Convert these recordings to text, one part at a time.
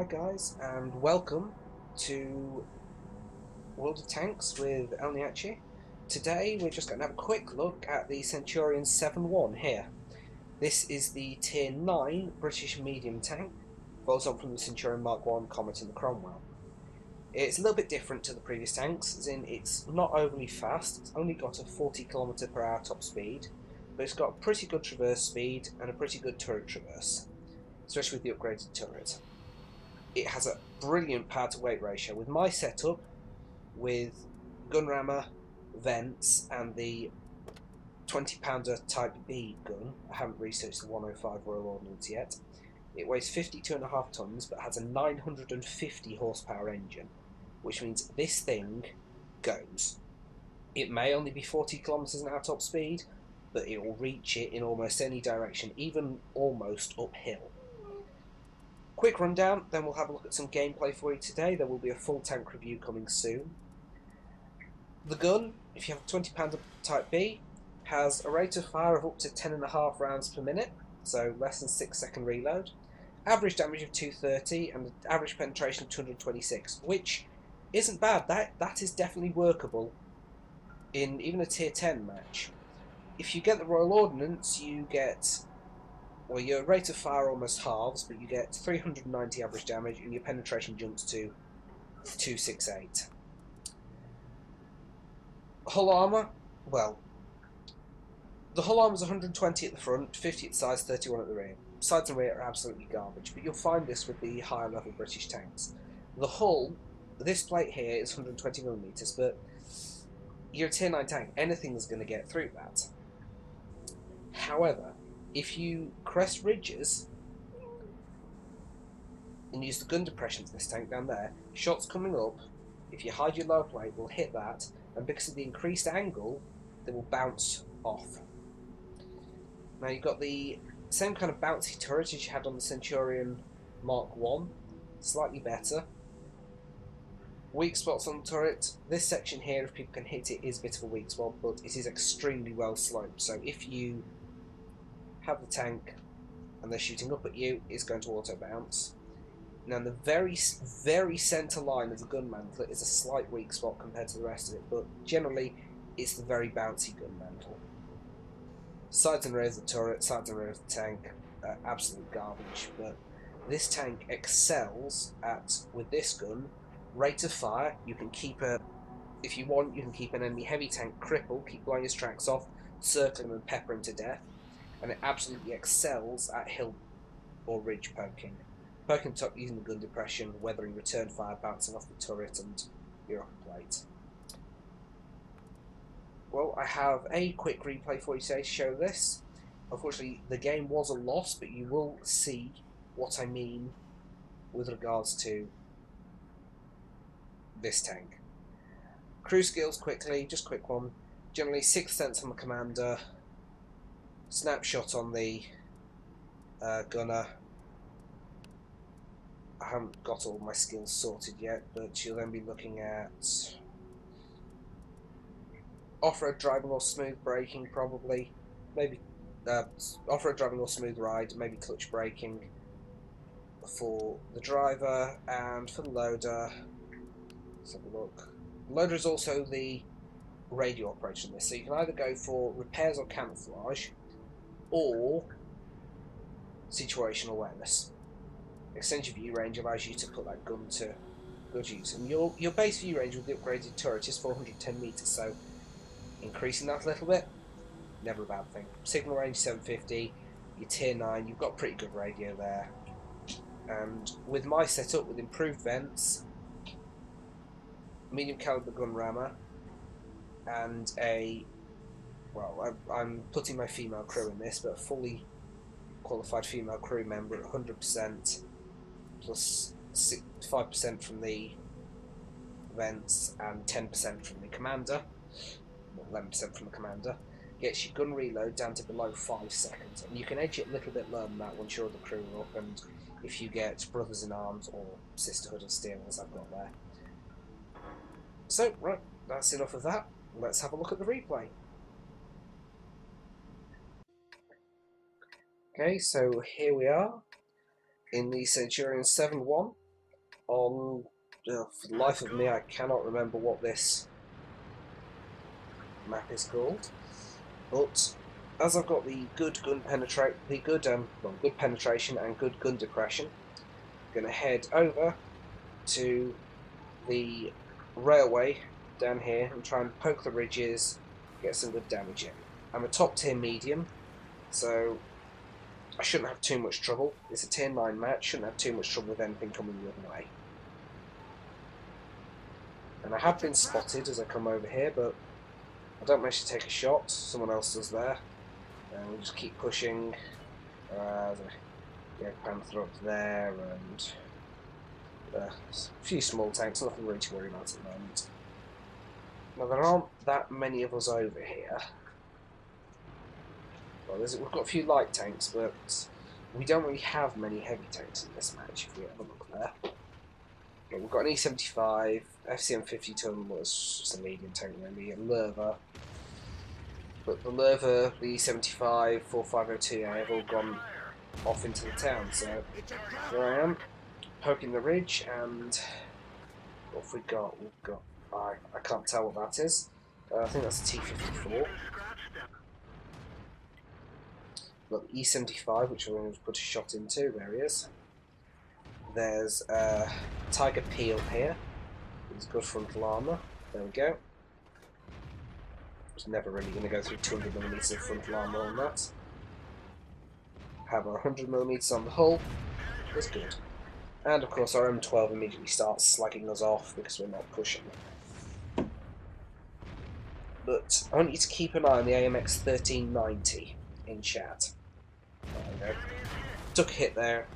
guys, and welcome to World of Tanks with Elneache. Today we're just going to have a quick look at the Centurion 7-1 here. This is the Tier 9 British medium tank, follows on from the Centurion Mark 1 Comet and the Cromwell. It's a little bit different to the previous tanks, as in it's not overly fast. It's only got a 40 km/h top speed, but it's got a pretty good traverse speed and a pretty good turret traverse, especially with the upgraded turret. It has a brilliant power to weight ratio. With my setup, with gun rammer, vents, and the 20-pounder Type B gun, I haven't researched the 105 Royal Ordnance yet, it weighs 52.5 tons but has a 950 horsepower engine, which means this thing goes. It may only be 40 km/h top speed, but it will reach it in almost any direction, even almost uphill. Quick rundown, then we'll have a look at some gameplay for you today. There will be a full tank review coming soon. The gun, if you have a 20-pounder Type B, has a rate of fire of up to 10.5 rounds per minute, so less than 6-second reload. Average damage of 230 and an average penetration of 226, which isn't bad. That is definitely workable in even a Tier 10 match. If you get the Royal Ordnance, you get... well, your rate of fire almost halves, but you get 390 average damage and your penetration jumps to 268. Hull armour, well, the hull armour is 120 at the front, 50 at the sides, 31 at the rear. Sides and rear are absolutely garbage, but you'll find this with the higher level British tanks. The hull, this plate here is 120mm, but you're a Tier 9 tank, anything's going to get through that. However, if you crest ridges and use the gun depression to this tank down there, shots coming up, if you hide your lower plate, will hit that, and because of the increased angle, they will bounce off. Now you've got the same kind of bouncy turret as you had on the Centurion Mark 1, slightly better. Weak spots on the turret. This section here, if people can hit it, is a bit of a weak spot, but it is extremely well sloped, so if you have the tank and they're shooting up at you, it's going to auto bounce. Now the very centre line of the gun mantle is a slight weak spot compared to the rest of it, but generally it's the very bouncy gun mantle. Sides and rear of the turret, sides and rear of the tank, absolute garbage, but this tank excels at, with this gun, rate of fire. You can keep if you want, you can keep an enemy heavy tank crippled, keep blowing his tracks off, circle him and pepper him to death. And it absolutely excels at hill or ridge poking. Poking top using the gun depression, weathering return fire, bouncing off the turret and your upper plate. Well, I have a quick replay for you today to show this. Unfortunately, the game was a loss, but you will see what I mean with regards to this tank. Crew skills quickly, just quick one. Generally 6th sense on the commander, snapshot on the gunner. I haven't got all my skills sorted yet, but you'll then be looking at off-road driving or smooth braking, probably. Maybe off-road driving or smooth ride, maybe clutch braking for the driver, and for the loader, let's have a look. The loader is also the radio operator in this, so you can either go for repairs or camouflage, or situational awareness. Extended view range allows you to put that gun to good use, and your base view range with the upgraded turret is 410 meters, so increasing that a little bit, never a bad thing. Signal range 750, your Tier 9, you've got pretty good radio there. And with my setup, with improved vents, medium caliber gun rammer, and a, well, I'm putting my female crew in this, but a fully qualified female crew member at 100%, plus 5% from the vents and 10% from the commander, 11% from the commander, gets your gun reload down to below 5 seconds, and you can edge it a little bit lower than that once your other crew are up, and if you get Brothers in Arms or Sisterhood of Steel as I've got there. So, right, that's enough of that. Let's have a look at the replay. Okay, so here we are in the Centurion 7-1. on... for the life of me, I cannot remember what this map is called. But as I've got the good gun good penetration and good gun depression, I'm going to head over to the railway down here and try and poke the ridges, get some good damage in. I'm a top tier medium, so I shouldn't have too much trouble. It's a tier 9 match, shouldn't have too much trouble with anything coming the other way. And I have been spotted as I come over here, but I don't manage to take a shot. Someone else does there. And we just keep pushing. There's a Panther up there, and a few small tanks, nothing really to worry about at the moment. Now there aren't that many of us over here. Well, we've got a few light tanks, but we don't really have many heavy tanks in this match, if we have a look there. But we've got an E75, FCM 50 ton was just a medium tank really, a Lerva. But the Lerva, the E75, 4502, have all gone off into the town, so here I am, poking the ridge, and what have we got? We've got, I can't tell what that is. I think that's a T54. We've got the E75, which we're going to put a shot into. There he is. There's Tiger P up here. He's good frontal armour. There we go. It's never really going to go through 200mm of frontal armour on that. Have 100mm on the hull. That's good. And of course our M12 immediately starts slagging us off because we're not pushing. But I want you to keep an eye on the AMX 1390 in chat. There we go. Took a hit there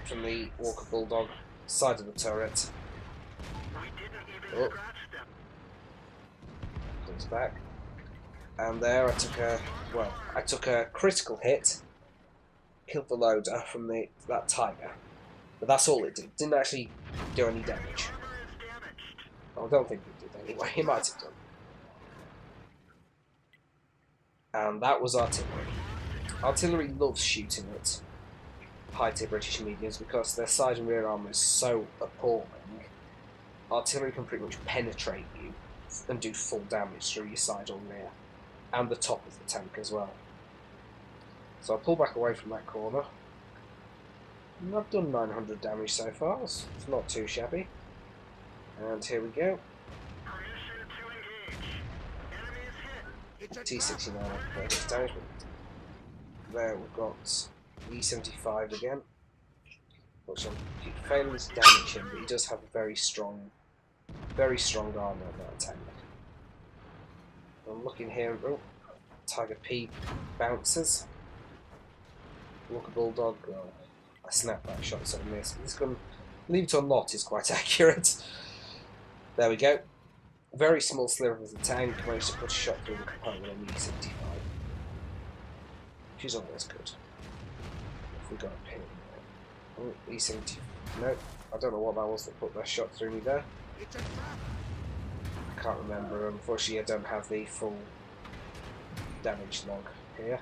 from the Walker Bulldog, side of the turret. Oh. Comes back. And there I took a critical hit, killed the loader from that Tiger. But that's all it did. Didn't actually do any damage. Well, I don't think it did anyway. It might have done. And that was artillery. Artillery loves shooting at high-tier British mediums because their side and rear armour is so appalling. Artillery can pretty much penetrate you and do full damage through your side or rear. And the top of the tank as well. So I pull back away from that corner. And I've done 900 damage so far. It's not too shabby. And here we go. T69 damage. There we've got E75 again, which I'm failing to damage him, but he does have a very strong armour on that tank. I'm looking here. Oh, Tiger P bounces. Walker Bulldog. Oh, I snapped that shot, so I missed. This gun, believe it or not, is quite accurate. There we go. Very small sliver of the tank. Managed to put a shot through the compartment on the E75. She's always good. If we got a pin. Oh, E70. No, I don't know what that was that put that shot through me there. I can't remember. Unfortunately, I don't have the full damage log here.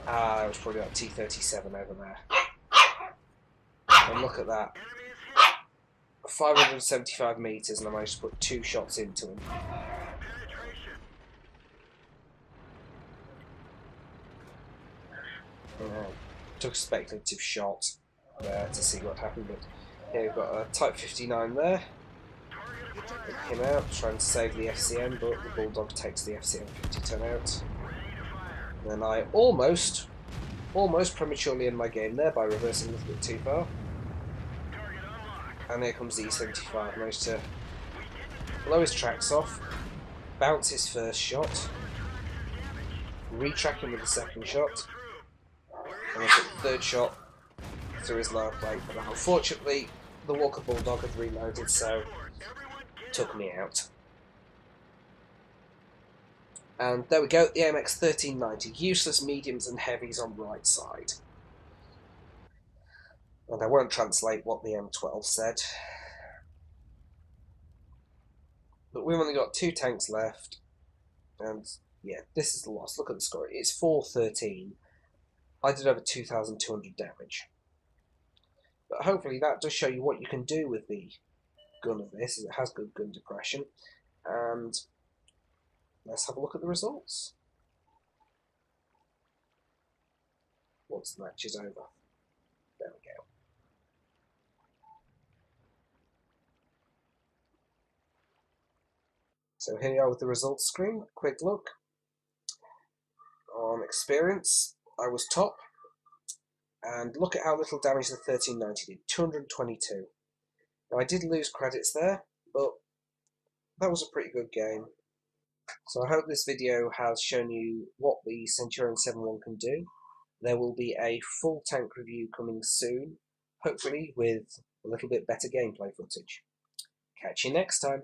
It was probably like T37 over there. And look at that. 575 metres, and I managed to put 2 shots into him. Took a speculative shot there to see what happened, but here we've got a Type 59 there. Took him out, trying to save the FCM, but the Bulldog takes the FCM 50 ton out. And then I almost prematurely end my game there by reversing a little bit too far. And here comes the E75, managed to blow his tracks off, bounce his first shot, retrack him with the second shot, and then put the third shot through his lower plate. But unfortunately, the Walker Bulldog had reloaded, so took me out. And there we go, the AMX 1390, useless mediums and heavies on right side. And I won't translate what the M12 said. But we've only got 2 tanks left. And yeah, this is the loss. Look at the score. It's 413. I did over 2,200 damage. But hopefully that does show you what you can do with the gun of this, as it has good gun depression. And let's have a look at the results once the match is over. There we go. So here you are with the results screen. Quick look. On experience, I was top. And look at how little damage the 1390 did, 222. Now I did lose credits there, but that was a pretty good game. So I hope this video has shown you what the Centurion 7.1 can do. There will be a full tank review coming soon, hopefully with a little bit better gameplay footage. Catch you next time.